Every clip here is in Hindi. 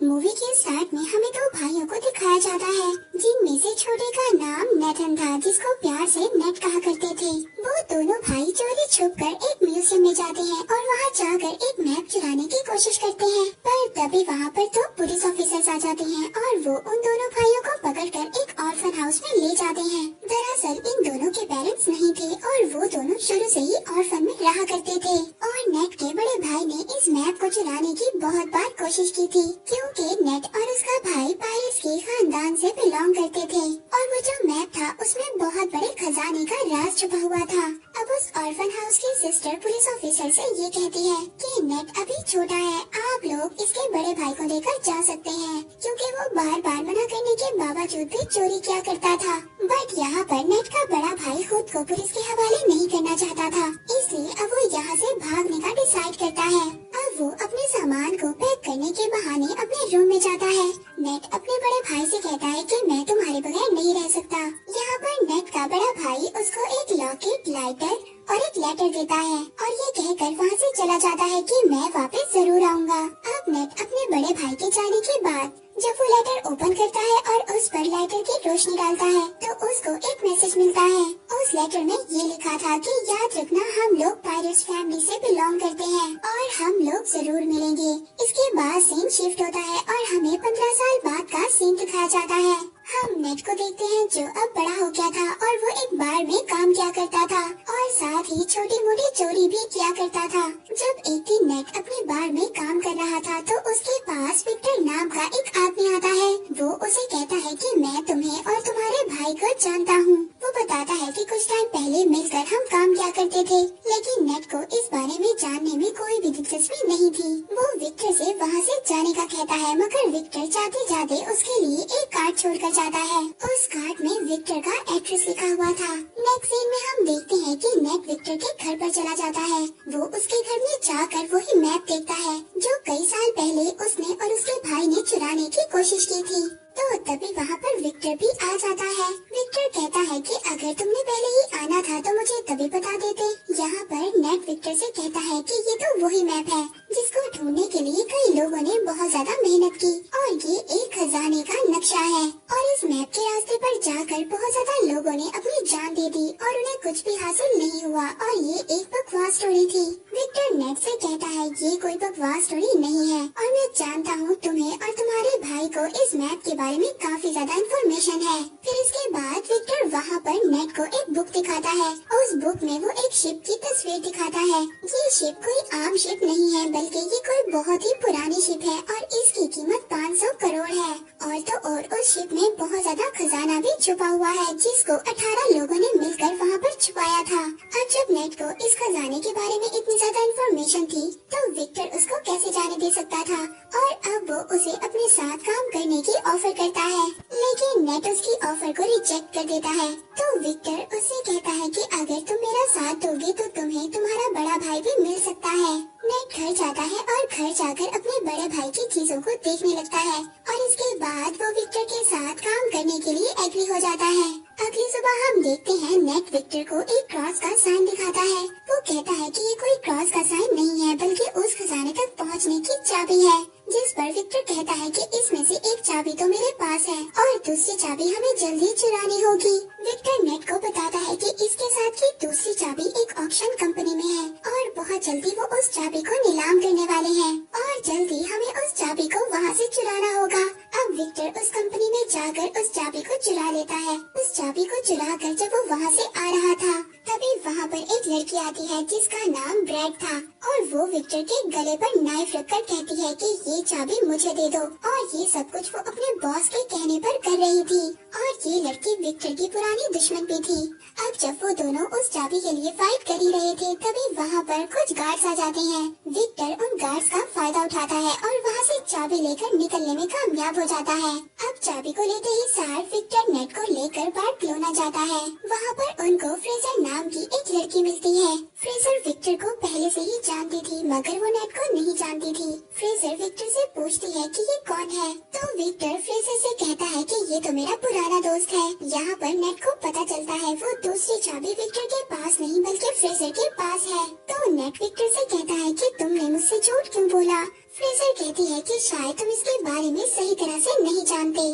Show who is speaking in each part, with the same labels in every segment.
Speaker 1: मूवी के स्टार्ट में हमें दो भाइयों को दिखाया जाता है, जिनमें से छोटे का नाम नेथन था, जिसको प्यार से नेट कहा करते थे। वो दोनों भाई चोरी छुप कर एक म्यूजियम में जाते हैं और वहाँ जाकर एक मैप चुराने की कोशिश करते हैं, पर तभी वहाँ पर दो पुलिस ऑफिसर्स आ जाते हैं और वो उन दोनों भाइयों को पकड़कर एक ऑर्फन हाउस में ले जाते हैं। दरअसल इन दोनों के पेरेंट्स नहीं थे और वो दोनों शुरू से ही ऑर्फन में रहा करते थे और नेट के बड़े भाई ने इस मैप को चुराने की बहुत बार कोशिश की थी, क्योंकि नेट और उसका भाई पायरेट्स के खानदान से बिलोंग करते थे और वो जो मैप था उसमें बहुत बड़े खजाने का राज छुपा हुआ था। अब उस ऑर्फन हाउस की सिस्टर पुलिस ऑफिसर से ये कहती है कि नेट अभी छोटा है, आप लोग इसके बड़े भाई को लेकर जा सकते हैं, क्योंकि वो बार बार मना करने के बावजूद भी चोरी किया करता था। बट यहाँ पर नेट का बड़ा भाई खुद को पुलिस के हवाले नहीं करना चाहता था, इसलिए अब वो यहाँ से भागने का डिसाइड करता है। अब वो अपने सामान को पैक करने के बहाने अपने रूम में जाता है। नेट अपने बड़े भाई से कहता है कि मैं तुम्हारे बगैर नहीं रह सकता। यहाँ पर नेट का बड़ा भाई उसको एक लॉकेट, लाइटर और एक लेटर देता है और ये कहकर वहाँ से चला जाता है कि मैं वापस जरूर आऊँगा। अब नेट अपने बड़े भाई के जाने के बाद जब वो लेटर ओपन करता है और उस पर लाइटर की रोशनी डालता है तो उसको एक मैसेज मिलता है। उस लेटर में ये लिखा था कि याद रखना, हम लोग पायरेट्स फैमिली से बिलोंग करते हैं और हम लोग जरूर मिलेंगे। इसके बाद सीन शिफ्ट होता है और हमें 15 साल बाद का सीन दिखाया जाता है। हम नेट को देखते हैं जो अब बड़ा हो गया था और वो एक बार में काम किया करता था और साथ ही छोटी मोटी चोरी भी किया करता था। जब एक दिन नेट अपने बार में काम कर रहा था तो उसके पास विक्टर नाम का एक आदमी आता है। वो उसे कहता है कि मैं तुम्हें और तुम्हारे भाई को जानता हूँ। वो बताता है कि कुछ टाइम पहले मिलकर हम काम किया करते थे, लेकिन नेट को इस बारे में जानने में कोई भी दिलचस्पी नहीं थी। वो विक्टर से वहाँ से जाने का कहता है, मगर विक्टर जाते जाते उसके लिए एक कार्ड छोड़कर जाता है। उस कार्ड में विक्टर का एड्रेस लिखा हुआ था। नेक्स्ट सीन में हम देखते हैं कि नेट विक्टर के घर पर चला जाता है। वो उसके घर में जाकर वही मैप देखता है जो कई साल पहले उसने और उसके भाई ने चुराने की कोशिश की थी। तो तभी वहाँ पर विक्टर भी आ जाता है। विक्टर कहता है कि अगर तुमने पहले ही आना था तो मुझे तभी बता देते। यहाँ पर नेट विक्टर से कहता है कि ये तो वही मैप है जिसको ढूंढने के लिए कई लोगों ने बहुत ज्यादा मेहनत की और ये एक खजाने का नक्शा है और इस मैप के रास्ते पर जाकर बहुत ज्यादा लोगों ने अपनी जान दे दी और उन्हें कुछ भी हासिल नहीं हुआ और ये एक बकवास स्टोरी थी। विक्टर नेट से कहता है ये कोई बकवास स्टोरी नहीं है और मैं जानता हूँ तुम्हें और तुम्हारे भाई को इस मैप के बारे में काफी ज्यादा इन्फॉर्मेशन है। फिर इसके बाद विक्टर वहाँ पर नेट को एक बुक दिखाता है। उस बुक में वो एक शिप की तस्वीर दिखाता है। ये शिप कोई आम शिप नहीं है, बल्कि ये कोई बहुत ही पुरानी शिप है और इसकी कीमत 500 करोड़ है। और तो और उस शिप में बहुत ज्यादा खजाना भी छुपा हुआ है जिसको 18 लोगों ने मिलकर वहाँ पर छुपाया था। अब जब नेट को इस खजाने के बारे में इतनी ज्यादा इन्फॉर्मेशन थी तो विक्टर उसको कैसे जाने दे सकता था और अब वो उसे अपने साथ काम करने की ऑफर करता है, लेकिन नेट उसकी ऑफर को रिजेक्ट कर देता है। तो विक्टर उससे कहता है कि अगर तुम मेरा साथ दोगे तो तुम्हें तुम्हारा बड़ा भाई भी मिल सकता है। नेट घर जाता है और घर जाकर अपने बड़े भाई की चीजों को देखने लगता है और इसके बाद वो विक्टर के साथ काम करने के लिए एग्री हो जाता है। अगली सुबह हम देखते हैं नेट विक्टर को एक क्रॉस का साइन दिखाता है। वो कहता है कि ये कोई क्रॉस का साइन नहीं है, बल्कि उस खजाने तक पहुंचने की चाबी है। जिस पर विक्टर कहता है कि इसमें से एक चाबी तो मेरे पास है और दूसरी चाबी हमें जल्दी चुरानी होगी। विक्टर नेट को बताता है कि इसके साथ की दूसरी चाबी एक ऑक्शन कंपनी में है और बहुत जल्दी वो उस चाबी को नीलाम करने वाले हैं और जल्दी हमें उस चाबी को वहाँ से चुराना होगा। अब विक्टर उस कंपनी में जाकर उस चाबी को चुरा लेता है। उस चाबी को चुरा कर जब वो वहाँ से आ रहा था तभी वहाँ पर एक लड़की आती है जिसका नाम ब्रैड था और वो विक्टर के गले पर नाइफ रखकर कहती है कि ये चाबी मुझे दे दो और ये सब कुछ वो अपने बॉस के कहने पर कर रही थी और ये लड़की विक्टर की पुरानी दुश्मन भी थी। अब जब वो दोनों उस चाबी के लिए फाइट कर ही रहे थे तभी वहाँ पर कुछ गार्ड्स आ जाते हैं। विक्टर उन गार्ड्स का फायदा उठाता है और वहाँ से चाबी लेकर निकलने में कामयाब हो जाता है। अब चाबी को लेते ही सार विक्टर नेट को लेकर बार्सिलोना जाता है। वहाँ पर उनको फ्रेजर नाम की एक लड़की मिलती है। फ्रेजर विक्टर को पहले से ही जानती थी मगर वो नेट को नहीं जानती थी। फ्रेजर विक्टर से पूछती है कि ये कौन है तो तो विक्टर फ्रेजर से कहता है कि ये तो मेरा पुराना दोस्त है। यहाँ पर नेट को पता चलता है वो दूसरी चाबी विक्टर के पास नहीं बल्कि फ्रेजर के पास है। तो नेट विक्टर से कहता है कि तुमने मुझसे झूठ क्यों बोला। फ्रेजर कहती है कि शायद तुम इसके बारे में सही तरह से नहीं जानते।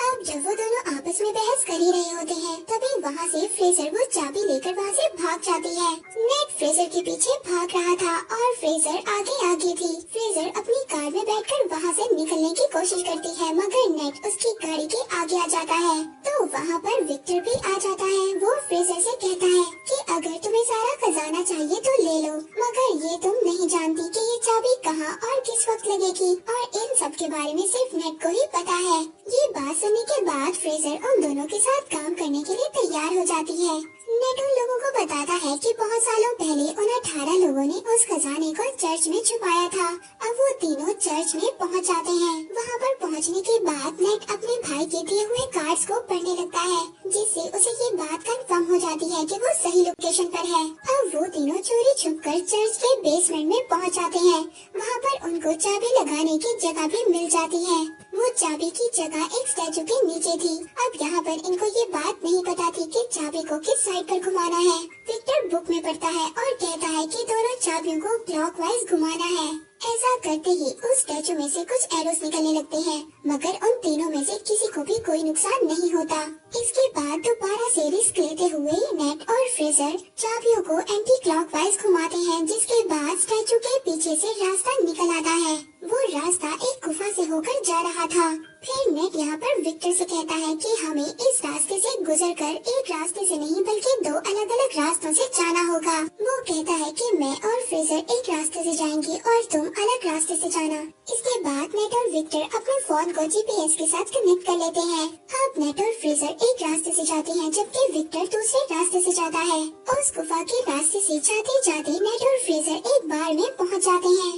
Speaker 1: अब जब वो दोनों आपस में बहस कर ही रहे होते हैं तभी वहाँ से फ्रेजर वो चाबी लेकर वहाँ से भाग जाती है। नेट फ्रेजर के पीछे भाग रहा था और फ्रेजर आगे आगे थी। फ्रेजर अपनी कार में बैठकर वहाँ से निकलने की कोशिश करती है मगर नेट उसकी गाड़ी के आगे आ जाता है। तो वहाँ पर विक्टर भी आ जाता है। वो फ्रेजर से कहता है कि अगर तुम्हें सारा खजाना चाहिए तो ले लो, मगर ये तुम नहीं जानती कि ये चाबी कहाँ और किस वक्त लगेगी और इन सब के बारे में सिर्फ नेट को ही पता है। ये बात सुनने के बाद फ्रेजर उन दोनों के साथ काम करने के लिए तैयार हो जाती है। नेट उन लोगों को बताता है कि बहुत सालों पहले उन 18 लोगों ने उस खजाने को चर्च में छुपाया था। अब वो तीनों चर्च में पहुंच जाते हैं। वहां पर पहुंचने के बाद नेट अपने भाई के दिए हुए कार्ड्स को पढ़ने लगता है जिससे उसे ये बात कंफर्म हो जाती है कि वो सही लोकेशन पर है। अब वो तीनों चोरी छुपकर चर्च के बेसमेंट में पहुंच जाते हैं। वहां पर उनको चाबी लगाने की जगह भी मिल जाती है। वो चाबी की जगह एक स्टैचू के नीचे थी। अब यहाँ पर इनको ये बात नहीं पता थी कि चाबी को किस साइड पर घुमाना है। विक्टर बुक में पढ़ता है और कहता है कि दोनों चाबियों को क्लॉकवाइज घुमाना है। ऐसा करते ही उस स्टैचू में से कुछ एरोस निकलने लगते हैं मगर उन तीनों में से किसी को भी कोई नुकसान नहीं होता। इसके बाद दोबारा से रिस्क लेते हुए नेट और फ्रेजर चाबियों को एंटी क्लॉकवाइज घुमाते हैं जिसके बाद स्टैचू के पीछे से रास्ता निकल आता है। वो रास्ता एक गुफा से होकर जा रहा था। फिर नेट यहाँ पर विक्टर से कहता है कि हमें इस रास्ते से गुजरकर एक रास्ते से नहीं बल्कि 2 अलग अलग रास्तों से जाना होगा। वो कहता है कि मैं और फ्रेजर एक रास्ते से जाएंगे और तुम अलग रास्ते से जाना। इसके बाद नेट और विक्टर अपने फोन को जीपीएस के साथ कनेक्ट कर लेते हैं। अब नेट और फ्रेजर एक रास्ते से जाते हैं जबकि विक्टर दूसरे रास्ते से जाता है। उस गुफा के रास्ते से जाते जाते नेट और फ्रेजर एक बार में पहुँच जाते हैं।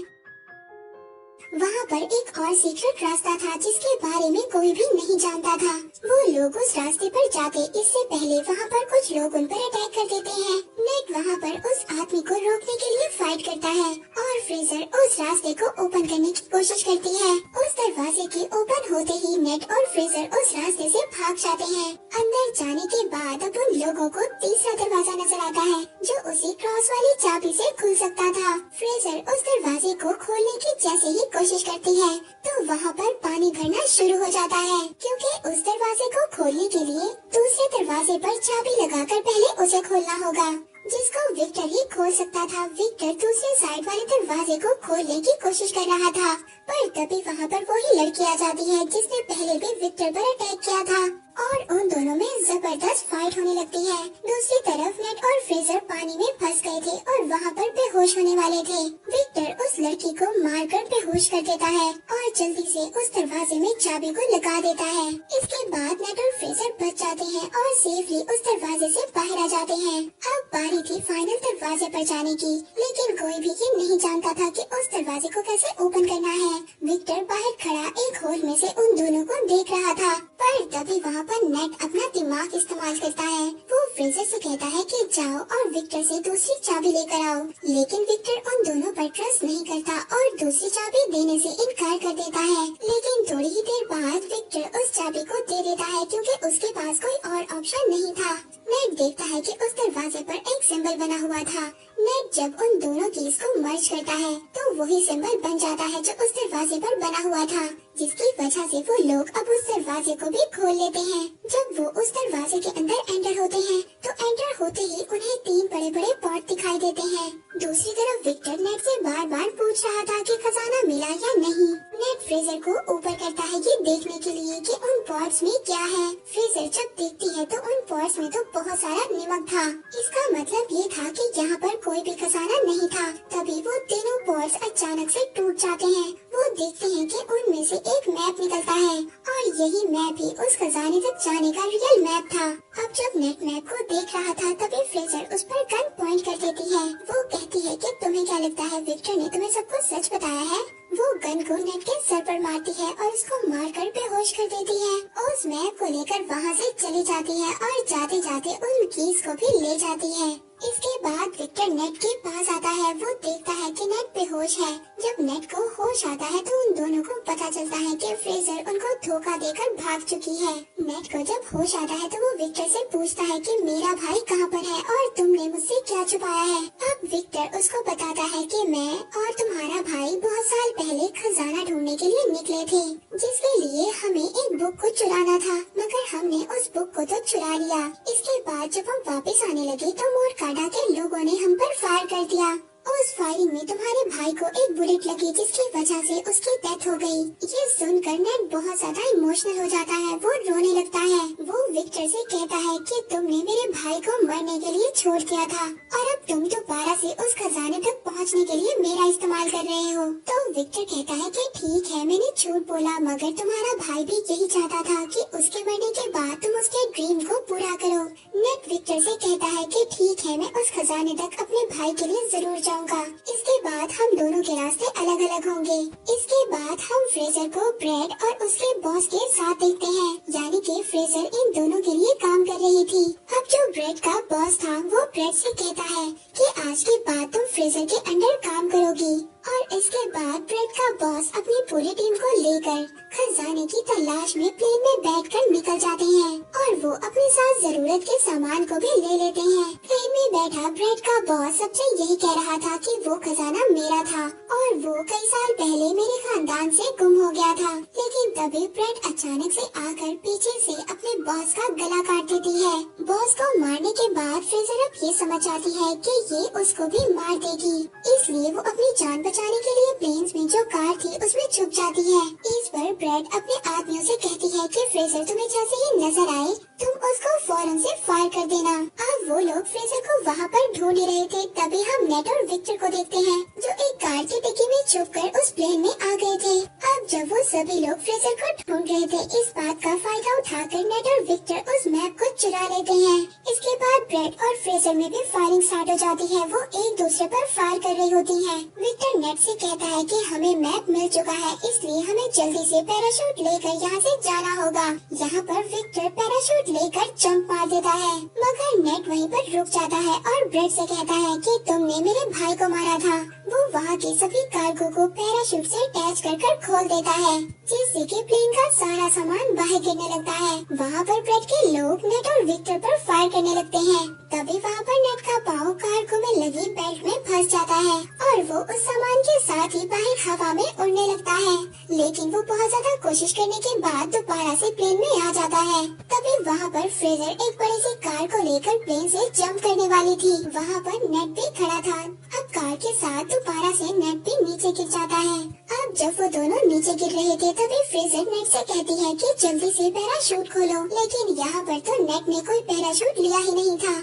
Speaker 1: वहाँ पर एक और सीक्रेट रास्ता था जिसके बारे में कोई भी नहीं जानता था। वो लोग उस रास्ते पर जाते इससे पहले वहाँ पर कुछ लोग उन पर अटैक कर देते हैं। नेट वहाँ पर उस आदमी को रोकने के लिए फाइट करता है और फ्रेजर उस रास्ते को ओपन करने की कोशिश करती है। उस दरवाजे के ओपन होते ही नेट और फ्रेजर उस रास्ते से भाग जाते हैं। अंदर जाने के बाद अब उन लोगों को तीसरा दरवाजा नजर आता है जो उसी क्रॉस वाली चाबी से खुल सकता था। फ्रेजर उस दरवाजे को खोलने की जैसे ही कोशिश करती है तो वहाँ पर पानी भरना शुरू हो जाता है क्योंकि उस दरवाजे को खोलने के लिए दूसरे दरवाजे पर चाबी लगाकर पहले उसे खोलना होगा जिसको विक्टर ही खोल सकता था। विक्टर दूसरे साइड वाले दरवाजे को खोलने की कोशिश कर रहा था पर तभी वहाँ पर वही लड़की आ जाती है जिसने पहले भी विक्टर पर अटैक किया था और उन दोनों में जबरदस्त फाइट होने लगती है। दूसरी तरफ नेट और फ्रेजर पानी में फंस गए थे और वहाँ पर बेहोश होने वाले थे। विक्टर उस लड़की को मारकर बेहोश कर देता है और जल्दी से उस दरवाजे में चाबी को लगा देता है। इसके बाद नेट और फ्रेजर बच जाते हैं और सेफली उस दरवाजे से बाहर आ जाते हैं। अब बारी थी फाइनल दरवाजे पर जाने की, लेकिन कोई भी ये नहीं जानता था कि उस दरवाजे को कैसे ओपन करना है। विक्टर बाहर खड़ा एक होल में से उन दोनों को देख रहा था पर तभी वहाँ पर नेट अपना दिमाग इस्तेमाल करता है। वो फ्रेजर से कहता है कि जाओ और विक्टर से दूसरी चाबी लेकर आओ, लेकिन विक्टर उन दोनों पर ट्रस्ट नहीं करता और दूसरी चाबी देने से इनकार कर देता है। लेकिन थोड़ी ही देर बाद विक्टर उस चाबी को दे देता है क्योंकि उसके पास कोई और ऑप्शन नहीं था। नेट देखता है कि उस दरवाजे पर एक सिंबल बना हुआ था। नेट जब उन दोनों कीज को मर्ज करता है तो वही सिंबल बन जाता है जो उस दरवाजे पर बना हुआ था, जिसकी वजह से वो लोग अब उस दरवाजे को भी खोल लेते हैं। जब वो उस दरवाजे के अंदर एंटर होते हैं तो एंटर होते ही उन्हें 3 बड़े बड़े पॉट दिखाई देते हैं। दूसरी तरफ विक्टर नेट से बार बार पूछ रहा था कि खजाना मिला या नहीं। नेट फ्रेजर को ऊपर करता है ये देखने के लिए कि उन पॉट्स में क्या है। फ्रेजर जब देखती है तो उन पॉट्स में तो बहुत सारा नमक था। इसका मतलब ये था कि यहाँ पर कोई भी खजाना नहीं था। तभी वो तीनों पॉट्स अचानक से टूट जाते हैं। वो देखते हैं कि उनमें से एक मैप निकलता है और यही मैप ही उस खजाने तक जाने का रियल मैप था। अब जब नेट मैप को देख रहा था तभी फ्रेजर उस पर गन पॉइंट कर देती है। वो कहती है कि तुम्हें क्या लगता है विक्टर ने तुम्हें सब कुछ सच बताया है। वो गन को नेट के सर पर मारती है और उसको मारकर बेहोश कर देती है। उस मैप को लेकर वहाँ से चली जाती है और जाते जाते उन कीज को भी ले जाती है। इसके बाद विक्टर नेट के पास आता है। वो देखता है कि नेट बेहोश है। जब नेट को होश आता है तो उन दोनों को पता चलता है कि फ्रेजर उनको धोखा देकर भाग चुकी है। नेट को जब होश आता है तो वो विक्टर से पूछता है कि मेरा भाई कहाँ पर है और तुमने मुझसे क्या छुपाया है। अब विक्टर उसको बताता है कि मैं और तुम्हारा भाई बहुत साल पहले खजाना ढूंढने के लिए निकले थे, जिसके लिए हमें एक बुक को चुराना था, मगर हमने उस बुक को तो चुरा लिया। इसके बाद जब हम वापस आने लगे तो मोरकाडा के लोगों ने हम पर फायर कर दिया। उस फायरिंग में तुम्हारे भाई को एक बुलेट लगी, जिसकी वजह से उसकी डेथ हो गई। ये सुनकर नेट बहुत ज्यादा इमोशनल हो जाता है, वो रोने लगता है। वो विक्टर से कहता है कि तुमने मेरे भाई को मरने के लिए छोड़ दिया था और अब तुम दोबारा से उस खजाने तक पहुंचने के लिए मेरा इस्तेमाल कर रहे हो। तो विक्टर कहता है कि ठीक है, मैंने झूठ बोला, मगर तुम्हारा भाई भी यही चाहता था कि उसके मरने के बाद तुम उसके ड्रीम को पूरा करो। नेट विक्टर से कहता है कि ठीक है, मैं उस खजाने तक अपने भाई के लिए जरूर जाऊंगा। इसके बाद हम दोनों के रास्ते अलग अलग होंगे। इसके बाद हम फ्रेजर को ब्रेड और उसके बॉस के साथ देखते हैं, यानी कि फ्रेजर इन दोनों के लिए काम कर रही थी। अब जो ब्रेड का बॉस था वो ब्रेड से कहता है कि आज के बाद तुम फ्रेजर के अंडर काम करोगी। और इसके बाद ब्रेड का बॉस अपनी पूरी टीम को लेकर खजाने की तलाश में प्लेन में बैठकर निकल जाते हैं और वो अपने साथ जरूरत के सामान को भी ले लेते हैं। प्लेन में बैठा ब्रेड का बॉस सबसे यही कह रहा था कि वो खजाना मेरा था और वो कई साल पहले मेरे खानदान से गुम हो गया था। लेकिन तभी ब्रेड अचानक से आकर पीछे से अपने बॉस का गला काट देती है। बॉस को मारने के बाद फ्रेजर अब ये समझ जाती है कि ये उसको भी मार देगी, इसलिए वो अपनी जान बचाने के लिए प्लेन्स में जो कार थी उसमें छुप जाती है। इस पर ब्रेड अपने आदमियों से कहती है कि फ्रेजर तुम्हें जैसे ही नजर आए तुम उसको फौरन से फायर कर देना। अब वो लोग फ्रेजर को वहाँ पर ढूंढ ही रहे थे, तभी हम नेट और विक्टर को देखते हैं जो एक कार की डिक्की में छुपकर उस प्लेन में आ गए थे। अब जब वो सभी लोग फ्रेजर को ढूंढ रहे थे, इस बात का फायदा उठाकर नेट और विक्टर उस मैप को चुरा लेते हैं। इसके बाद ब्रेड और फ्रेजर में भी फायरिंग स्टार्ट हो जाती है। वो एक दूसरे पर फायर कर रही होती है। विक्टर नेट से कहता है कि हमें मैप मिल चुका है, इसलिए हमें जल्दी से पैराशूट लेकर यहाँ से जाना होगा। यहाँ पर विक्टर पैराशूट लेकर जंप मार देता है, मगर नेट वहीं पर रुक जाता है और ब्रेड से कहता है कि तुमने मेरे भाई को मारा था। वो वहाँ के सभी कार्गो को पैराशूट से अटैच कर खोल देता है, जिससे कि प्लेन का सारा सामान बाहर गिरने लगता है। वहाँ पर ब्रेड के लोग नेट और विक्टर पर फायर करने लगते हैं। तभी वहाँ पर नेट का पाँव कार्गो में लगी बेल्ट में फंस जाता है और वो उस सामान के साथ ही बाहर हवा में उड़ने लगता है। लेकिन वो बहुत ज्यादा कोशिश करने के बाद दोबारा से प्लेन में आ जाता है। तभी वहाँ पर फ्रेजर एक बड़ी सी कार को लेकर प्लेन से जंप करने वाली थी। वहाँ पर नेट भी खड़ा था। अब कार के साथ दोबारा से नेट भी नीचे गिर जाता है। अब जब वो दोनों नीचे गिर रहे थे तभी फ्रेजर नेट से कहती है कि जल्दी से पैराशूट खोलो, लेकिन यहाँ पर तो नेट ने कोई पैराशूट लिया ही नहीं था।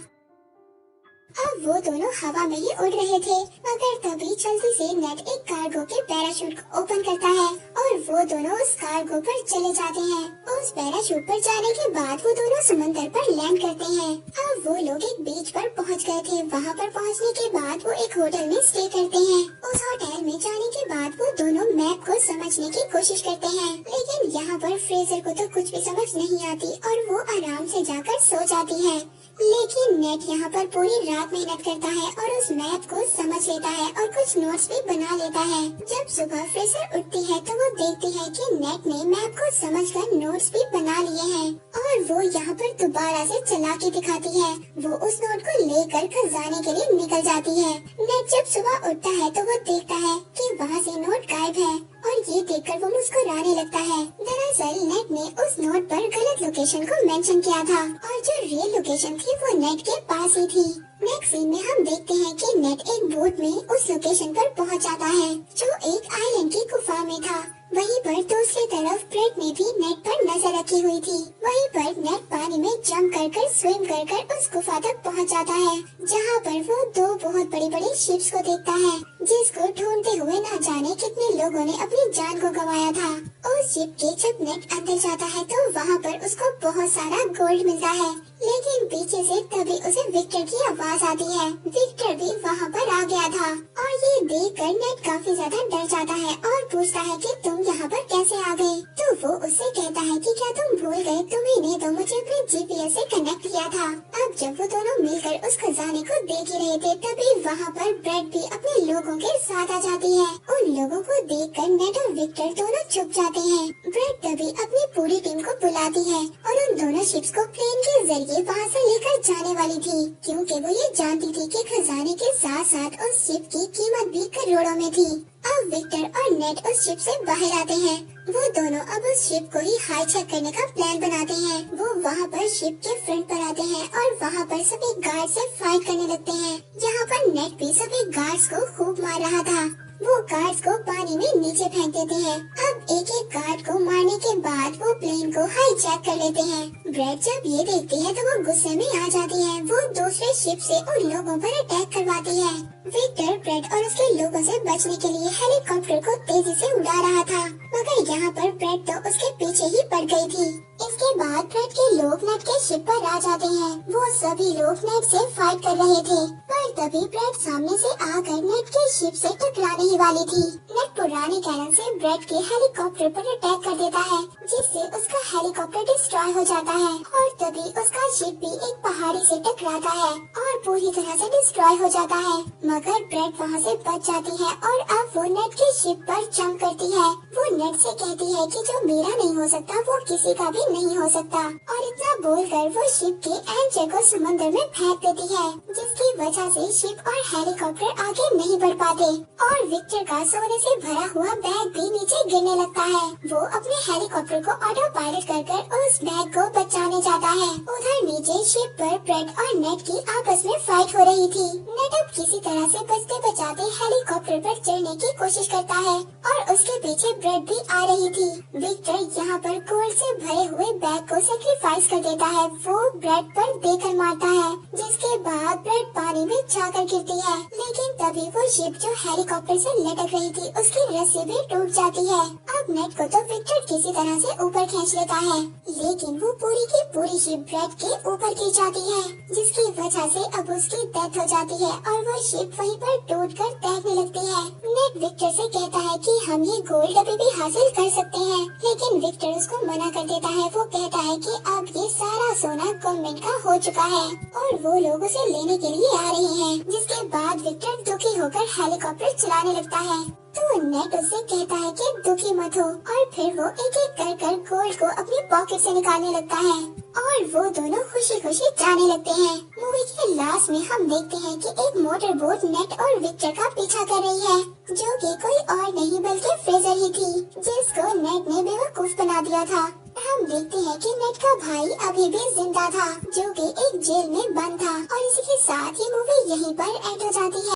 Speaker 1: अब वो दोनों हवा में ही उड़ रहे थे, मगर तभी जल्दी से नेट एक कार्गो के पैराशूट को ओपन करता है और वो दोनों उस कार्गो पर चले जाते हैं। उस पैराशूट पर जाने के बाद वो दोनों समुद्र पर लैंड करते हैं। अब वो लोग एक बीच पर पहुंच गए थे। वहाँ पर पहुँचने के बाद वो एक होटल में स्टे करते हैं। उस होटल में जाने के बाद वो दोनों मैप को समझने की कोशिश करते हैं, लेकिन यहाँ पर फ्रेजर को तो कुछ भी समझ नहीं आती और वो आराम से जाकर सो जाती है। लेकिन नेट यहाँ पर पूरी रात मेहनत करता है और उस मैप को समझ लेता है और कुछ नोट्स भी बना लेता है। जब सुबह फ्रेजर उठती है तो वो देखती है कि नेट ने मैप को समझकर नोट्स भी बना लिए हैं और वो यहाँ पर दोबारा से चला के दिखाती है। वो उस नोट को लेकर खजाने के लिए निकल जाती है। नेट जब सुबह उठता है तो वो देखता है कि वहाँ से नोट गायब है और ये देखकर वो मुस्कुराने लगता है। दरअसल नेट ने उस नोट पर गलत लोकेशन को मेंशन किया था और जो रियल लोकेशन थी वो नेट के पास ही थी। नेक्स्ट सीन में हम देखते हैं कि नेट एक बोट में उस लोकेशन पर पहुंच जाता है जो एक आइलैंड की गुफा में था। वहीं पर दूसरी तरफ ब्रेड ने भी नेट पर नजर रखी हुई थी। वहीं पर नेट पानी में जंप कर स्विम कर उस गुफा तक पहुंच जाता है, जहां पर वो दो बहुत बड़ी बड़ी शिप्स को देखता है, जिसको ढूंढते हुए न जाने कितने लोगों ने अपनी जान को गंवाया था। उस शिप के जब नेट अंदर जाता है तो वहाँ पर उसको बहुत सारा गोल्ड मिलता है, लेकिन पीछे से तभी उसे विक्टर की आवाज आती है। विक्टर भी वहाँ पर आ गया था और ये देखकर नेट काफी ज्यादा डर जाता है और पूछता है कि तुम यहाँ पर कैसे आ गए। तो वो उससे कहता है कि क्या तुम भूल गए, तुमने तो मुझे अपने जीपीएस से कनेक्ट किया था। अब जब वो दोनों मिलकर उस खजाने को देख ही रहे थे, तभी वहाँ पर ब्रेड भी अपने लोगों के साथ आ जाती है। उन लोगों को देखकर नेट और विक्टर दोनों चुप जाते हैं। ब्रेड तभी अपनी पूरी टीम को बुलाती है और उन दोनों शिप्स को प्लेन के जरिए वहाँ से लेकर जाने वाली थी, क्योंकि वो ये जानती थी कि खजाने के साथ साथ उस शिप की कीमत भी करोड़ों में थी। अब विक्टर और नेट उस शिप से बाहर आते हैं। वो दोनों अब उस शिप को ही हाईजैक करने का प्लान बनाते हैं। वो वहाँ पर शिप के फ्रंट पर आते हैं और वहाँ पर सभी गार्ड से फाइट करने लगते हैं। यहाँ पर नेट भी सभी गार्ड्स को खूब मार रहा था। वो गार्ड्स को पानी में नीचे फेंक देते हैं। अब एक एक गार्ड को मारने के बाद वो प्लेन को हाईजैक कर लेते हैं। ब्रेड जब ये देखती है तो वो गुस्से में आ जाती है। वो दूसरे शिप से उन लोगों पर अटैक करवाती है। विक्टर ब्रेड और उसके लोगों से बचने के लिए हेलीकॉप्टर को तेजी से उड़ा रहा था, मगर यहाँ पर ब्रेड तो उसके पीछे ही पड़ गई थी। इसके बाद ब्रेड के लोग नेट के शिप पर आ जाते हैं। वो सभी लोग नेट से फाइट कर रहे थे, पर तभी ब्रेड सामने से आकर नेट के शिप से टकराने ही वाली थी। नेट पुराने कैनन से ब्रेड के हेलीकॉप्टर पर अटैक कर देता है, जिससे उसका हेलीकॉप्टर डिस्ट्रॉय हो जाता है और तभी उसका शिप भी एक पहाड़ी से टकराता है और पूरी तरह से डिस्ट्रॉय हो जाता है। मगर ब्रेड वहाँ से बच जाती है और अब वो नेट के शिप पर जंप करती है। वो नेट से कहती है कि जो मेरा नहीं हो सकता वो किसी का भी नहीं हो सकता, और इतना बोलकर वो शिप के एंकर को समुद्र में फेंक देती है, जिसकी वजह से शिप और हेलीकॉप्टर आगे नहीं बढ़ पाते और विक्टर का सोने से भरा हुआ बैग भी नीचे गिरने लगता है। वो अपने हेलीकॉप्टर को ऑटो पायलट कर उस बैग को बचाने जाता है। उधर नीचे शिप पर ब्रेड और नेट की आपस में फाइट हो रही थी। नेट अब किसी तरह से बचते बचाते हेलीकॉप्टर पर चढ़ने की कोशिश करता है और उसके पीछे ब्रेड भी आ रही थी। विक्टर यहाँ पर गोल्ड से भरे हुए बैग को सेक्रीफाइस कर देता है। वो ब्रेड पर देकर मारता है, जिसके बाद ब्रेड पानी में जाकर गिरती है। लेकिन तभी वो शिप जो हेलीकॉप्टर से लटक रही थी उसकी रस्सी भी टूट जाती है। अब नेट को तो विक्टर किसी तरह से ऊपर खींच लेता है, लेकिन वो पूरी की पूरी शिप ब्रेड के ऊपर गिर जाती है, जिसकी वजह से अब उसकी डेथ हो जाती है और वो शिप वहीं पर टूटकर तैरने लगती है। नेट विक्टर से कहता है कि हम ये गोल्ड अभी भी हासिल कर सकते हैं, लेकिन विक्टर उसको मना कर देता है। वो कहता है कि अब ये सारा सोना गवर्नमेंट का हो चुका है और वो लोग उसे लेने के लिए आ रहे हैं। जिसके बाद विक्टर दुखी होकर हेलीकॉप्टर चलाने लगता है। तो नेट उससे कहता है कि दुखी मत हो, और फिर वो एक एक कर गोल्ड को अपनी पॉकेट से निकालने लगता है और वो दोनों खुशी खुशी जाने लगते हैं। मूवी के लास्ट में हम देखते हैं कि एक मोटर बोट नेट और विक्टर का पीछा कर रही है, जो कि कोई और नहीं बल्कि फ्रेजर ही थी, जिसको नेट ने बेवकूफ बना दिया था। हम देखते हैं कि नेट का भाई अभी भी जिंदा था, जो कि एक जेल में बंद था, और इसी के साथ ये मूवी यहीं पर एंड हो जाती है।